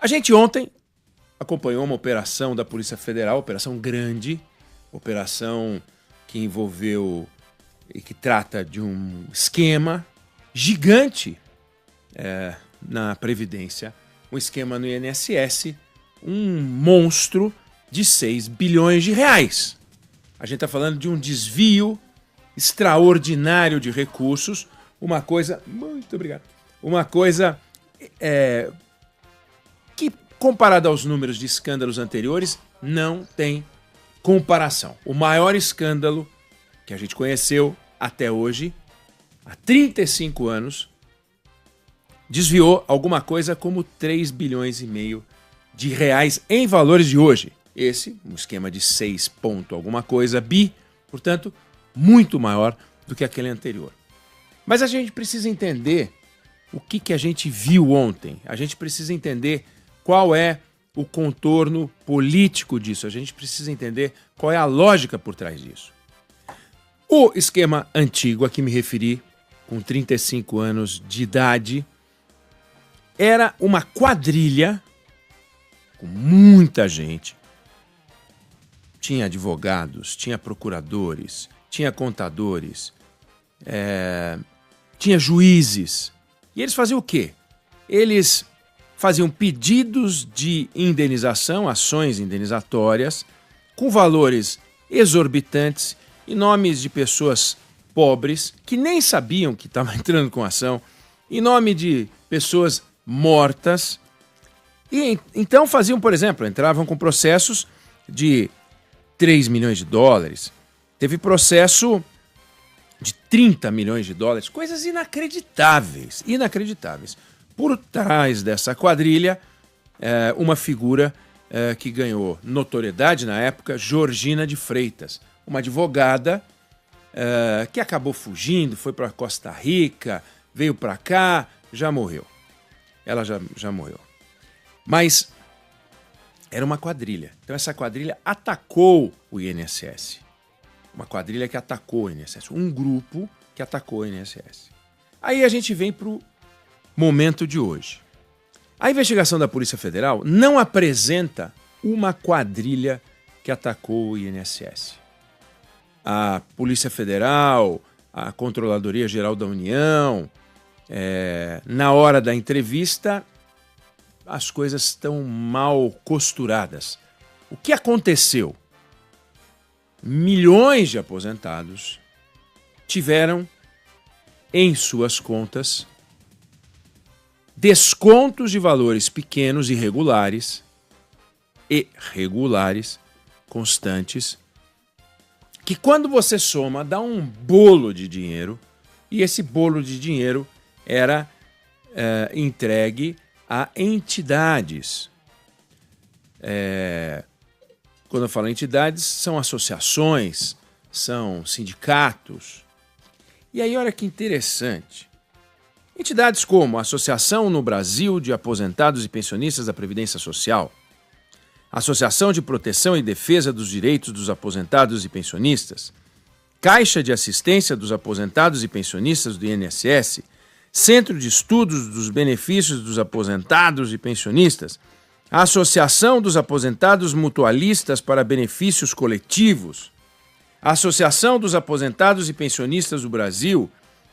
A gente ontem acompanhou uma operação da Polícia Federal, operação grande, operação que envolveu e que trata de um esquema gigante na Previdência, um esquema no INSS, um monstro de 6 bilhões de reais. A gente está falando de um desvio extraordinário de recursos, uma coisa... Muito obrigado. Uma coisa que, comparada aos números de escândalos anteriores, não tem comparação. O maior escândalo que a gente conheceu até hoje, há 35 anos, desviou alguma coisa como 3 bilhões e meio de reais em valores de hoje. Esse, um esquema de 6 ponto alguma coisa, bi, portanto, muito maior do que aquele anterior. Mas a gente precisa entender o que a gente viu ontem. A gente precisa entender qual é o contorno político disso. A gente precisa entender qual é a lógica por trás disso. O esquema antigo a que me referi, com 35 anos de idade, era uma quadrilha com muita gente. Tinha advogados, tinha procuradores, tinha contadores, tinha juízes. E eles faziam o quê? Eles faziam pedidos de indenização, ações indenizatórias, com valores exorbitantes, em nomes de pessoas pobres que nem sabiam que estavam entrando com ação, em nome de pessoas mortas. E então faziam, por exemplo, entravam com processos de 3 milhões de dólares. Teve processo de 30 milhões de dólares, coisas inacreditáveis, inacreditáveis. Por trás dessa quadrilha, uma figura que ganhou notoriedade na época, Georgina de Freitas, uma advogada que acabou fugindo, foi para Costa Rica, veio para cá, já morreu. Ela já morreu. Mas era uma quadrilha. Então essa quadrilha atacou o INSS. Uma quadrilha que atacou o INSS. Um grupo que atacou o INSS. Aí a gente vem para o momento de hoje. A investigação da Polícia Federal não apresenta uma quadrilha que atacou o INSS. A Polícia Federal, a Controladoria Geral da União, na hora da entrevista, as coisas estão mal costuradas. O que aconteceu? Milhões de aposentados tiveram em suas contas descontos de valores pequenos e regulares, constantes, que quando você soma dá um bolo de dinheiro, e esse bolo de dinheiro era entregue a entidades. Quando eu falo entidades, são associações, são sindicatos. E aí, olha que interessante. Entidades como a Associação no Brasil de Aposentados e Pensionistas da Previdência Social, Associação de Proteção e Defesa dos Direitos dos Aposentados e Pensionistas, Caixa de Assistência dos Aposentados e Pensionistas do INSS, Centro de Estudos dos Benefícios dos Aposentados e Pensionistas, a Associação dos Aposentados Mutualistas para Benefícios Coletivos, a Associação dos Aposentados e Pensionistas do Brasil,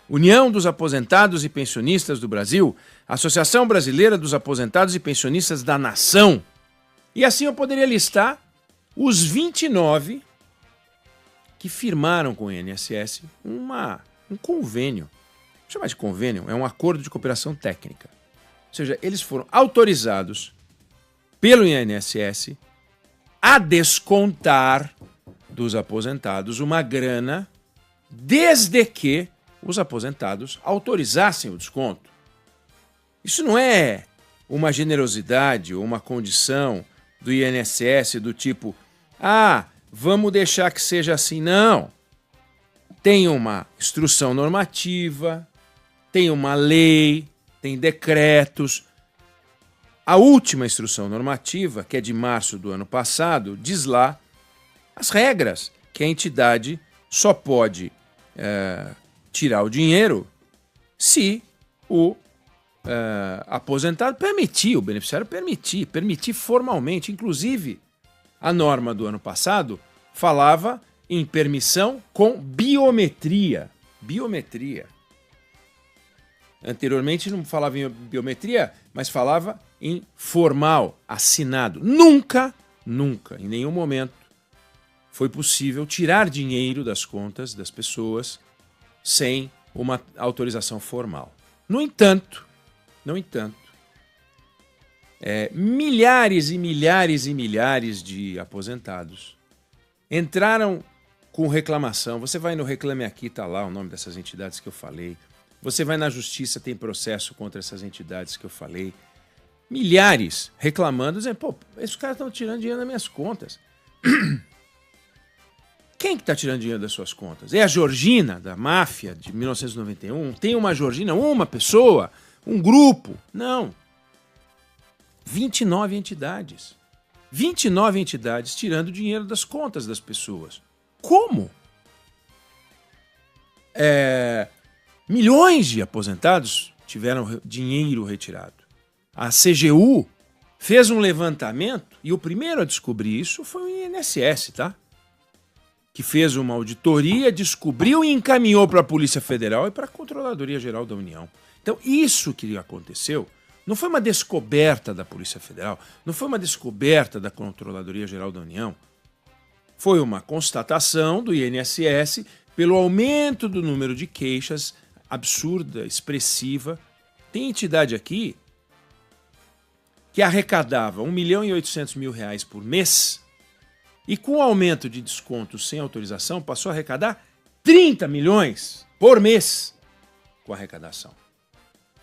União dos Aposentados e Pensionistas do Brasil, Associação Brasileira dos Aposentados e Pensionistas da Nação. E assim eu poderia listar os 29 que firmaram com o INSS um convênio. Vou chamar de convênio, é um acordo de cooperação técnica. Ou seja, eles foram autorizados pelo INSS a descontar dos aposentados uma grana desde que os aposentados autorizassem o desconto. Isso não é uma generosidade ou uma condição do INSS do tipo, vamos deixar que seja assim. Não. Tem uma instrução normativa, tem uma lei, tem decretos. A última instrução normativa, que é de março do ano passado, diz lá as regras que a entidade só pode tirar o dinheiro se o aposentado permitir, o beneficiário permitir formalmente. Inclusive, a norma do ano passado falava em permissão com biometria. Biometria. Anteriormente não falava em biometria, mas falava em formal, assinado. Nunca, em nenhum momento, foi possível tirar dinheiro das contas das pessoas sem uma autorização formal. No entanto, milhares e milhares e milhares de aposentados entraram com reclamação. Você vai no Reclame Aqui, está lá o nome dessas entidades que eu falei. Você vai na justiça, tem processo contra essas entidades que eu falei. Milhares reclamando, dizendo, pô, esses caras estão tirando dinheiro das minhas contas. Quem que está tirando dinheiro das suas contas? É a Georgina, da máfia de 1991? Tem uma Georgina, uma pessoa, um grupo? Não. 29 entidades. 29 entidades tirando dinheiro das contas das pessoas. Como? Milhões de aposentados tiveram dinheiro retirado. A CGU fez um levantamento e o primeiro a descobrir isso foi o INSS, tá? Que fez uma auditoria, descobriu e encaminhou para a Polícia Federal e para a Controladoria Geral da União. Então, isso que aconteceu não foi uma descoberta da Polícia Federal, não foi uma descoberta da Controladoria Geral da União. Foi uma constatação do INSS pelo aumento do número de queixas absurda, expressiva. Tem entidade aqui que arrecadava R$1.800.000 por mês e com o aumento de descontos sem autorização passou a arrecadar 30 milhões por mês com a arrecadação.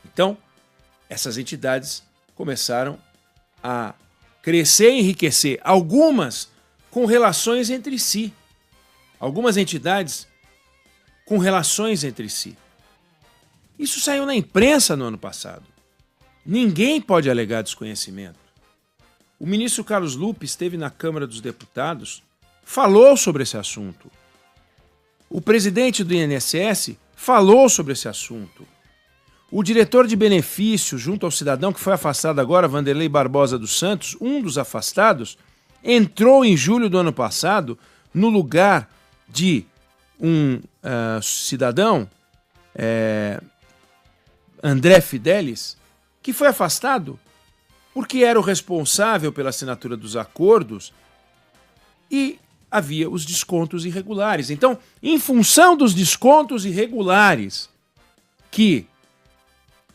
Então, essas entidades começaram a crescer e enriquecer, algumas com relações entre si. Algumas entidades com relações entre si. Isso saiu na imprensa no ano passado. Ninguém pode alegar desconhecimento. O ministro Carlos Lupe esteve na Câmara dos Deputados, falou sobre esse assunto. O presidente do INSS falou sobre esse assunto. O diretor de benefício, junto ao cidadão que foi afastado agora, Vanderlei Barbosa dos Santos, um dos afastados, entrou em julho do ano passado no lugar de um cidadão, André Fidelis, que foi afastado porque era o responsável pela assinatura dos acordos e havia os descontos irregulares. Então, em função dos descontos irregulares que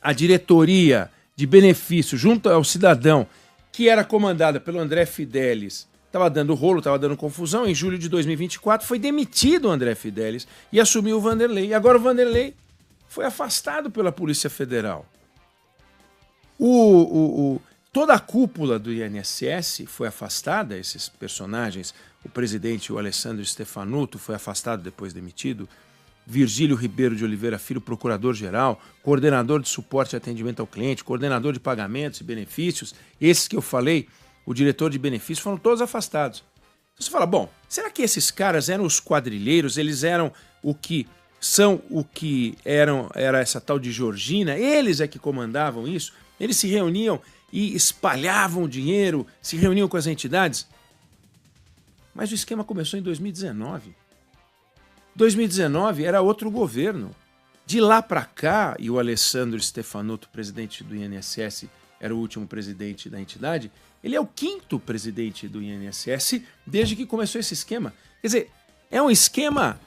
a diretoria de benefício junto ao cidadão, que era comandada pelo André Fidelis, estava dando rolo, estava dando confusão, em julho de 2024 foi demitido o André Fidelis e assumiu o Vanderlei. E agora o Vanderlei foi afastado pela Polícia Federal. Toda a cúpula do INSS foi afastada, esses personagens, o presidente, o Alessandro Stefanuto, foi afastado depois demitido, Virgílio Ribeiro de Oliveira Filho, procurador-geral, coordenador de suporte e atendimento ao cliente, coordenador de pagamentos e benefícios, esses que eu falei, o diretor de benefícios, foram todos afastados. Então você fala, bom, será que esses caras eram os quadrilheiros, eles eram o que são, o que era essa tal de Georgina, eles é que comandavam isso, eles se reuniam e espalhavam o dinheiro, se reuniam com as entidades? Mas o esquema começou em 2019. 2019 era outro governo. De lá para cá, e o Alessandro Stefanuto, presidente do INSS, era o último presidente da entidade, ele é o 5º presidente do INSS desde que começou esse esquema. Quer dizer, é um esquema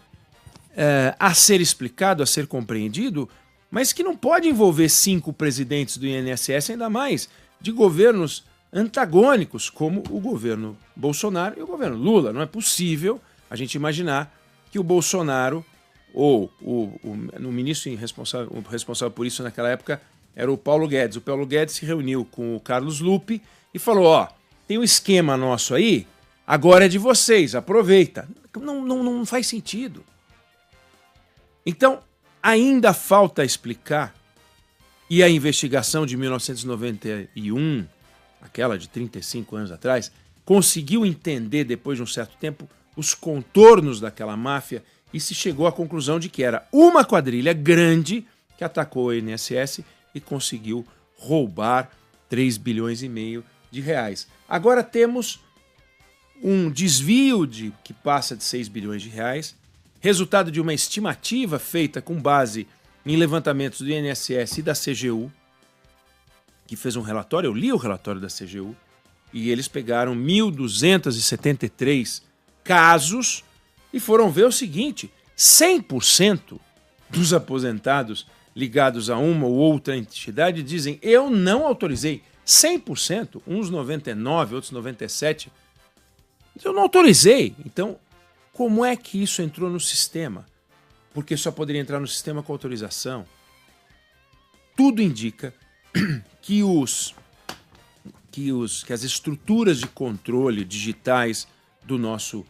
a ser explicado, a ser compreendido, mas que não pode envolver 5 presidentes do INSS, ainda mais de governos antagônicos, como o governo Bolsonaro e o governo Lula. Não é possível a gente imaginar que o Bolsonaro, ou o ministro responsável por isso naquela época, era o Paulo Guedes. O Paulo Guedes se reuniu com o Carlos Lupe e falou, ó, tem um esquema nosso aí, agora é de vocês, aproveita. Não faz sentido. Então, ainda falta explicar, e a investigação de 1991, aquela de 35 anos atrás, conseguiu entender, depois de um certo tempo, os contornos daquela máfia e se chegou à conclusão de que era uma quadrilha grande que atacou o INSS e conseguiu roubar 3 bilhões e meio de reais. Agora temos um desvio que passa de 6 bilhões de reais, resultado de uma estimativa feita com base em levantamentos do INSS e da CGU, que fez um relatório, eu li o relatório da CGU, e eles pegaram 1.273 casos e foram ver o seguinte: 100% dos aposentados ligados a uma ou outra entidade dizem eu não autorizei. 100%, uns 99, outros 97%. Eu não autorizei. Então, como é que isso entrou no sistema? Porque só poderia entrar no sistema com autorização. Tudo indica que as estruturas de controle digitais do nosso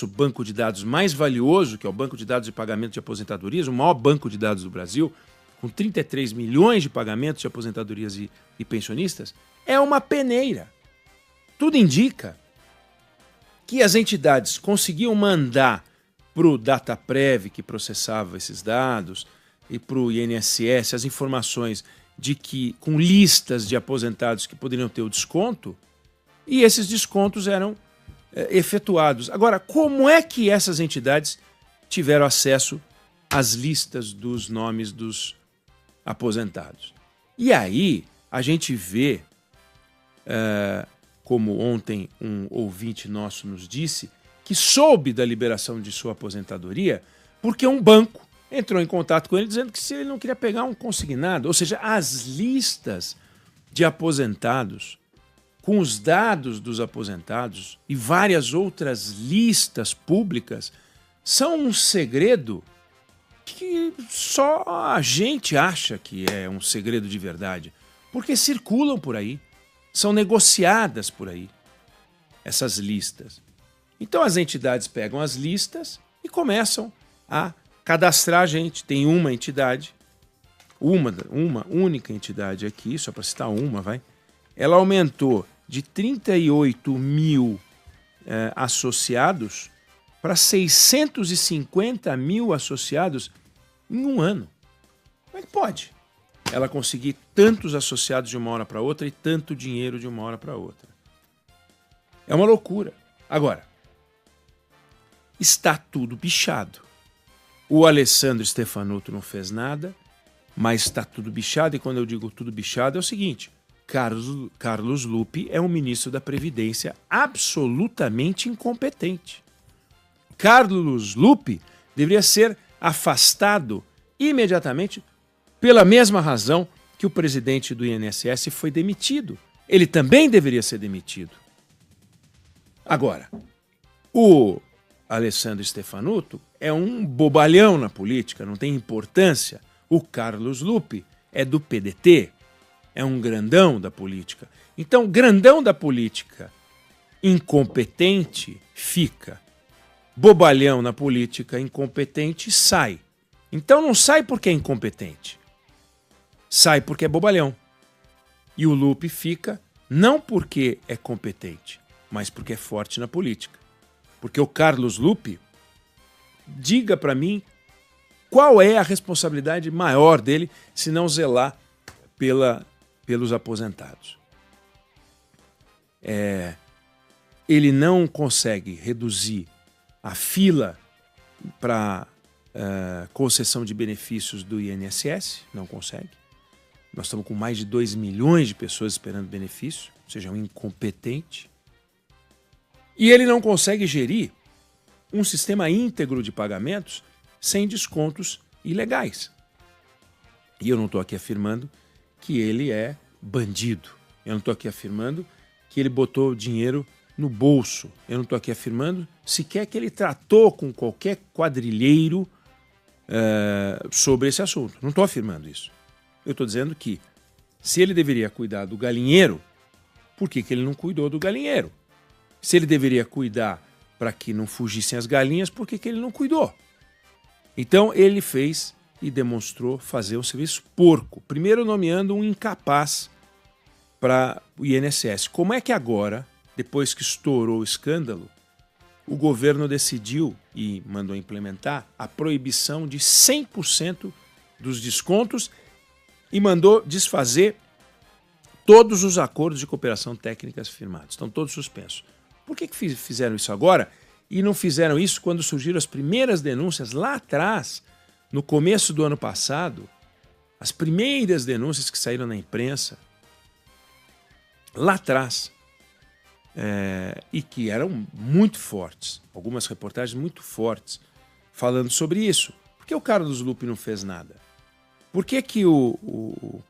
banco de dados mais valioso, que é o banco de dados de pagamento de aposentadorias, o maior banco de dados do Brasil, com 33 milhões de pagamentos de aposentadorias e pensionistas, é uma peneira. Tudo indica que as entidades conseguiam mandar para o Dataprev, que processava esses dados, e para o INSS as informações de que com listas de aposentados que poderiam ter o desconto, e esses descontos eram efetuados. Agora, como é que essas entidades tiveram acesso às listas dos nomes dos aposentados? E aí a gente vê, como ontem um ouvinte nosso nos disse, que soube da liberação de sua aposentadoria porque um banco entrou em contato com ele dizendo que se ele não queria pegar um consignado, ou seja, as listas de aposentados com os dados dos aposentados e várias outras listas públicas são um segredo que só a gente acha que é um segredo de verdade, porque circulam por aí, são negociadas por aí, essas listas. Então as entidades pegam as listas e começam a cadastrar a gente. Tem uma entidade, uma única entidade aqui, só para citar uma, ela aumentou de 38 mil associados para 650 mil associados em um ano. Como é que pode ela conseguir tantos associados de uma hora para outra e tanto dinheiro de uma hora para outra? É uma loucura. Agora, está tudo bichado. O Alessandro Stefanuto não fez nada, mas está tudo bichado, e quando eu digo tudo bichado é o seguinte: Carlos Lupe é um ministro da Previdência absolutamente incompetente. Carlos Lupe deveria ser afastado imediatamente pela mesma razão que o presidente do INSS foi demitido. Ele também deveria ser demitido. Agora, o Alessandro Stefanuto é um bobalhão na política, não tem importância. O Carlos Lupe é do PDT, é um grandão da política. Então, grandão da política incompetente fica. Bobalhão na política incompetente sai. Então não sai porque é incompetente. Sai porque é bobalhão. E o Lupe fica não porque é competente, mas porque é forte na política. Porque o Carlos Lupe, diga para mim qual é a responsabilidade maior dele se não zelar pelos aposentados. Ele não consegue reduzir a fila para concessão de benefícios do INSS, não consegue. Nós estamos com mais de 2 milhões de pessoas esperando benefício, ou seja, um incompetente. E ele não consegue gerir um sistema íntegro de pagamentos sem descontos ilegais. E eu não estou aqui afirmando que ele é bandido. Eu não estou aqui afirmando que ele botou dinheiro no bolso. Eu não estou aqui afirmando sequer que ele tratou com qualquer quadrilheiro sobre esse assunto. Não estou afirmando isso. Eu estou dizendo que se ele deveria cuidar do galinheiro, por que ele não cuidou do galinheiro? Se ele deveria cuidar para que não fugissem as galinhas, por que ele não cuidou? Então ele fez e demonstrou fazer um serviço porco. Primeiro nomeando um incapaz para o INSS. Como é que agora, depois que estourou o escândalo, o governo decidiu e mandou implementar a proibição de 100% dos descontos e mandou desfazer todos os acordos de cooperação técnica firmados, estão todos suspensos. Por que fizeram isso agora e não fizeram isso quando surgiram as primeiras denúncias lá atrás, no começo do ano passado, as primeiras denúncias que saíram na imprensa, lá atrás, e que eram muito fortes, algumas reportagens muito fortes, falando sobre isso. Por que o Carlos Lupe não fez nada? Por que o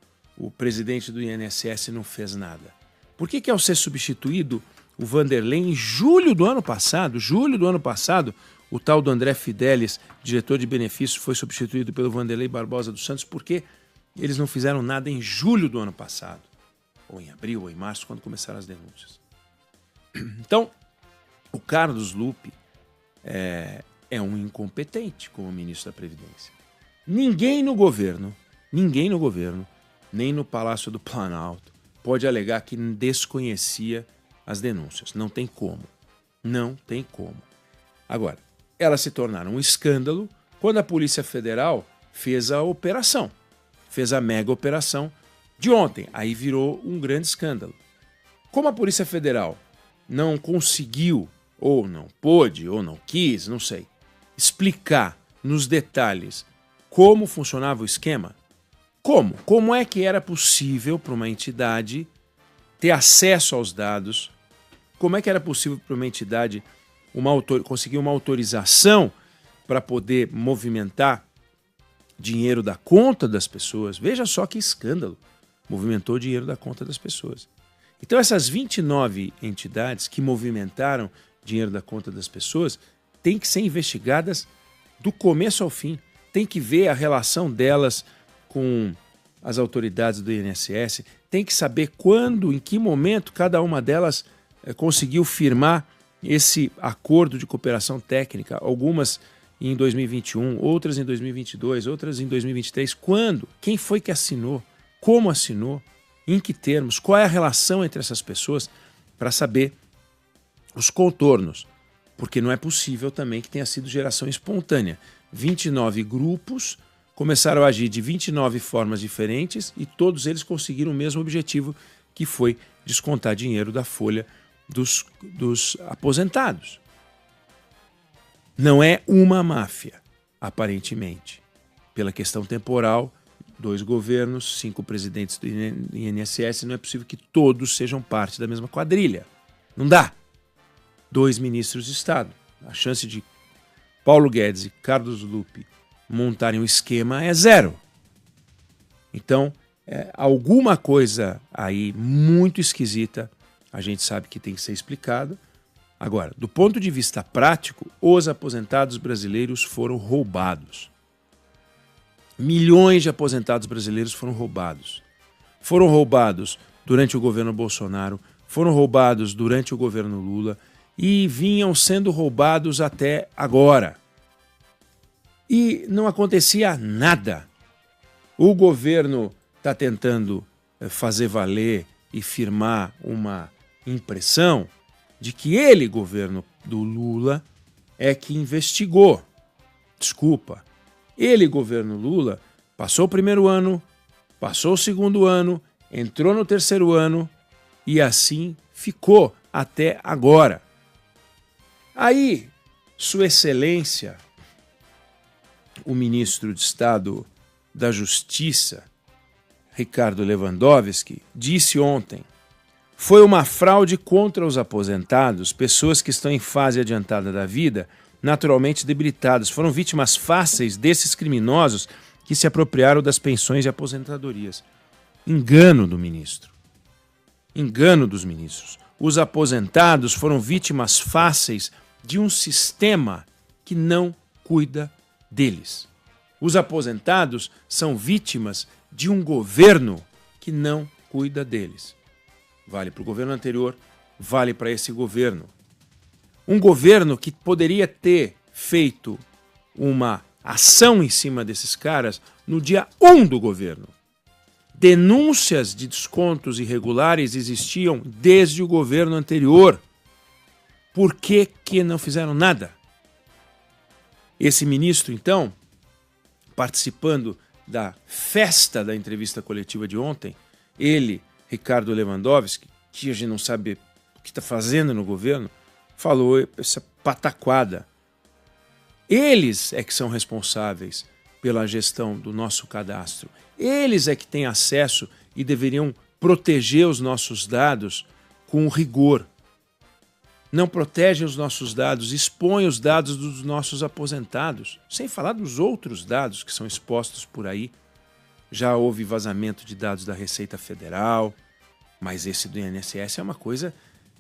presidente do INSS não fez nada? Por que ao ser substituído o Vanderlei em julho do ano passado, o tal do André Fidelis, diretor de benefícios, foi substituído pelo Vanderlei Barbosa dos Santos? Por que eles não fizeram nada em julho do ano passado? Ou em abril, ou em março, quando começaram as denúncias. Então, o Carlos Lupe é um incompetente como ministro da Previdência. Ninguém no governo, nem no Palácio do Planalto, pode alegar que desconhecia as denúncias. Não tem como. Não tem como. Agora, elas se tornaram um escândalo quando a Polícia Federal fez a operação, fez a mega operação de ontem. Aí virou um grande escândalo. Como a Polícia Federal não conseguiu, ou não pôde, ou não quis, não sei, explicar nos detalhes como funcionava o esquema, como é que era possível para uma entidade ter acesso aos dados, como é que era possível para uma entidade conseguir uma autorização para poder movimentar dinheiro da conta das pessoas. Veja só que escândalo, movimentou dinheiro da conta das pessoas. Então essas 29 entidades que movimentaram dinheiro da conta das pessoas têm que ser investigadas do começo ao fim. Tem que ver a relação delas com as autoridades do INSS, tem que saber quando, em que momento cada uma delas conseguiu firmar esse acordo de cooperação técnica, algumas em 2021, outras em 2022, outras em 2023. Quando? Quem foi que assinou? Como assinou? Em que termos? Qual é a relação entre essas pessoas? Para saber os contornos. Porque não é possível também que tenha sido geração espontânea. 29 grupos começaram a agir de 29 formas diferentes e todos eles conseguiram o mesmo objetivo, que foi descontar dinheiro da folha dos aposentados. Não é uma máfia, aparentemente. Pela questão temporal, 2 governos, 5 presidentes do INSS, não é possível que todos sejam parte da mesma quadrilha. Não dá. 2 ministros de Estado. A chance de Paulo Guedes e Carlos Lupe montarem um esquema é 0. Então, alguma coisa aí muito esquisita, a gente sabe que tem que ser explicado. Agora, do ponto de vista prático, os aposentados brasileiros foram roubados. Milhões de aposentados brasileiros foram roubados. Foram roubados durante o governo Bolsonaro, foram roubados durante o governo Lula e vinham sendo roubados até agora. E não acontecia nada. O governo está tentando fazer valer e firmar uma impressão de que ele, governo do Lula, é que investigou. Desculpa. Ele, governo Lula, passou o primeiro ano, passou o segundo ano, entrou no terceiro ano e assim ficou até agora. Aí, Sua Excelência, o ministro de Estado da Justiça, Ricardo Lewandowski, disse ontem: foi uma fraude contra os aposentados, pessoas que estão em fase adiantada da vida, naturalmente debilitadas. Foram vítimas fáceis desses criminosos que se apropriaram das pensões e aposentadorias. Engano do ministro. Engano dos ministros. Os aposentados foram vítimas fáceis de um sistema que não cuida deles. Os aposentados são vítimas de um governo que não cuida deles. Vale para o governo anterior, vale para esse governo. Um governo que poderia ter feito uma ação em cima desses caras no dia 1 do governo. Denúncias de descontos irregulares existiam desde o governo anterior. Por que não fizeram nada? Esse ministro, então, participando da festa da entrevista coletiva de ontem, ele Ricardo Lewandowski, que a gente não sabe o que está fazendo no governo, falou essa pataquada. Eles é que são responsáveis pela gestão do nosso cadastro. Eles é que têm acesso e deveriam proteger os nossos dados com rigor. Não protegem os nossos dados, expõem os dados dos nossos aposentados, sem falar dos outros dados que são expostos por aí. Já houve vazamento de dados da Receita Federal, mas esse do INSS é uma coisa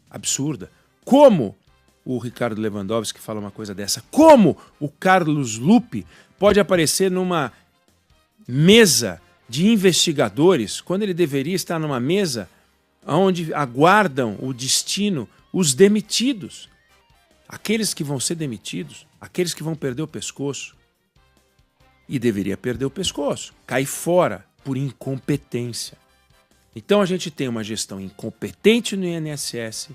absurda. Como o Ricardo Lewandowski fala uma coisa dessa? Como o Carlos Lupe pode aparecer numa mesa de investigadores quando ele deveria estar numa mesa onde aguardam o destino os demitidos, aqueles que vão ser demitidos, aqueles que vão perder o pescoço? E deveria perder o pescoço, cair fora por incompetência. Então a gente tem uma gestão incompetente no INSS,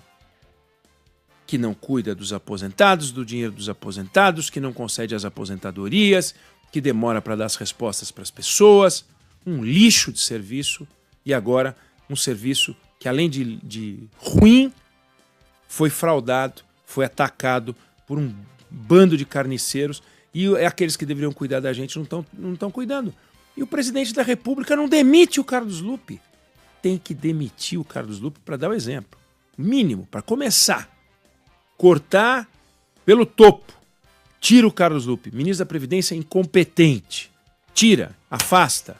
que não cuida dos aposentados, do dinheiro dos aposentados, que não concede as aposentadorias, que demora para dar as respostas para as pessoas, um lixo de serviço, e agora um serviço que, além de ruim, foi fraudado, foi atacado por um bando de carniceiros, e aqueles que deveriam cuidar da gente não estão cuidando. E o presidente da República não demite o Carlos Lupe. Tem que demitir o Carlos Lupe para dar o exemplo. Mínimo, para começar. Cortar pelo topo. Tira o Carlos Lupe. Ministro da Previdência incompetente. Tira, afasta.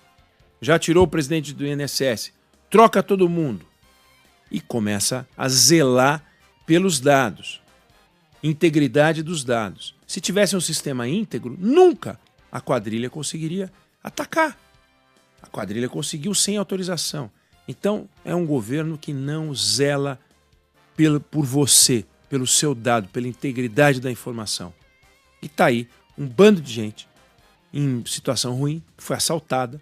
Já tirou o presidente do INSS. Troca todo mundo. E começa a zelar pelos dados. Integridade dos dados. Se tivesse um sistema íntegro, nunca a quadrilha conseguiria atacar. A quadrilha conseguiu sem autorização. Então, é um governo que não zela por você, pelo seu dado, pela integridade da informação. E está aí um bando de gente em situação ruim, foi assaltada.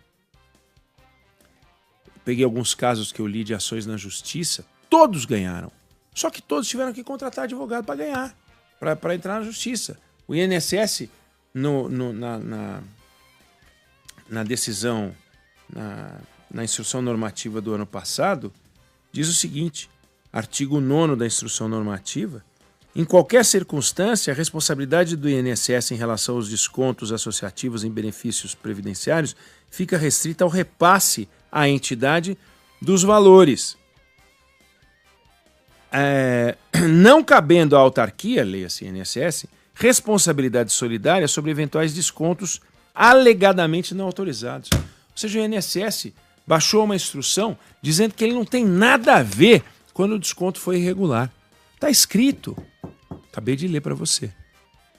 Peguei alguns casos que eu li de ações na justiça, todos ganharam. Só que todos tiveram que contratar advogado para ganhar, para entrar na justiça. O INSS, na decisão, na instrução normativa do ano passado, diz o seguinte, artigo 9º da instrução normativa: em qualquer circunstância, a responsabilidade do INSS em relação aos descontos associativos em benefícios previdenciários fica restrita ao repasse à entidade dos valores. Não cabendo à autarquia, leia-se INSS, responsabilidade solidária sobre eventuais descontos alegadamente não autorizados. Ou seja, o INSS baixou uma instrução dizendo que ele não tem nada a ver quando o desconto foi irregular. Está escrito. Acabei de ler para você.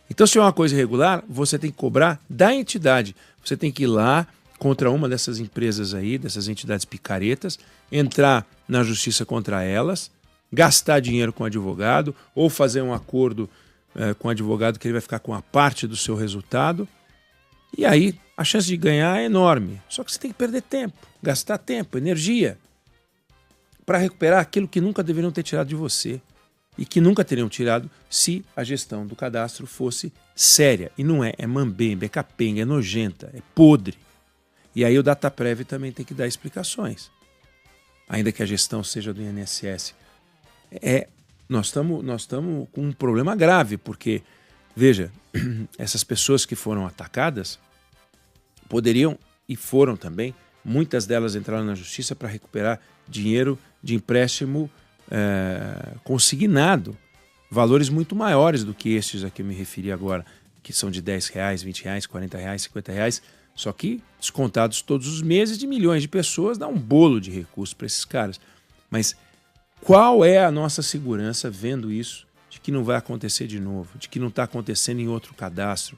Então, se é uma coisa irregular, você tem que cobrar da entidade. Você tem que ir lá contra uma dessas empresas aí, dessas entidades picaretas, entrar na justiça contra elas, gastar dinheiro com o advogado ou fazer um acordo com o advogado que ele vai ficar com a parte do seu resultado. E aí a chance de ganhar é enorme. Só que você tem que perder tempo, gastar tempo, energia para recuperar aquilo que nunca deveriam ter tirado de você e que nunca teriam tirado se a gestão do cadastro fosse séria. E não é, é mambembe, é capenga, é nojenta, é podre. E aí o Dataprev também tem que dar explicações. Ainda que a gestão seja do INSS. Nós estamos com um problema grave, porque, veja, essas pessoas que foram atacadas poderiam, e foram também, muitas delas entraram na justiça para recuperar dinheiro de empréstimo consignado, valores muito maiores do que estes a que eu me referi agora, que são de R$10, R$20, R$40, R$50, só que descontados todos os meses de milhões de pessoas, dá um bolo de recursos para esses caras. Mas qual é a nossa segurança vendo isso, de que não vai acontecer de novo, de que não está acontecendo em outro cadastro?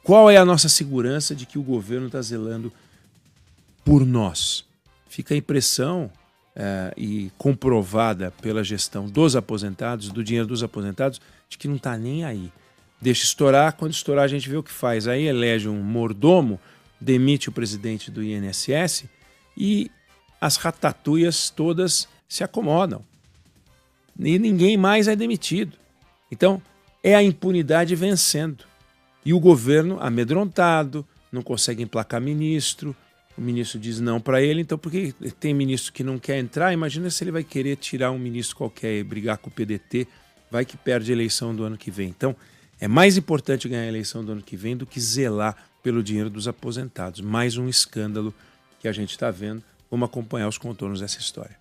Qual é a nossa segurança de que o governo está zelando por nós? Fica a impressão, e comprovada pela gestão dos aposentados, do dinheiro dos aposentados, de que não está nem aí. Deixa estourar, quando estourar a gente vê o que faz. Aí elege um mordomo, demite o presidente do INSS e as ratatuias todas se acomodam. E ninguém mais é demitido. Então, é a impunidade vencendo. E o governo amedrontado, não consegue emplacar ministro, O ministro diz não para ele, então porque tem ministro que não quer entrar, imagina se ele vai querer tirar um ministro qualquer e brigar com o PDT, vai que perde a eleição do ano que vem. Então, é mais importante ganhar a eleição do ano que vem do que zelar pelo dinheiro dos aposentados. Mais um escândalo que a gente está vendo. Vamos acompanhar os contornos dessa história.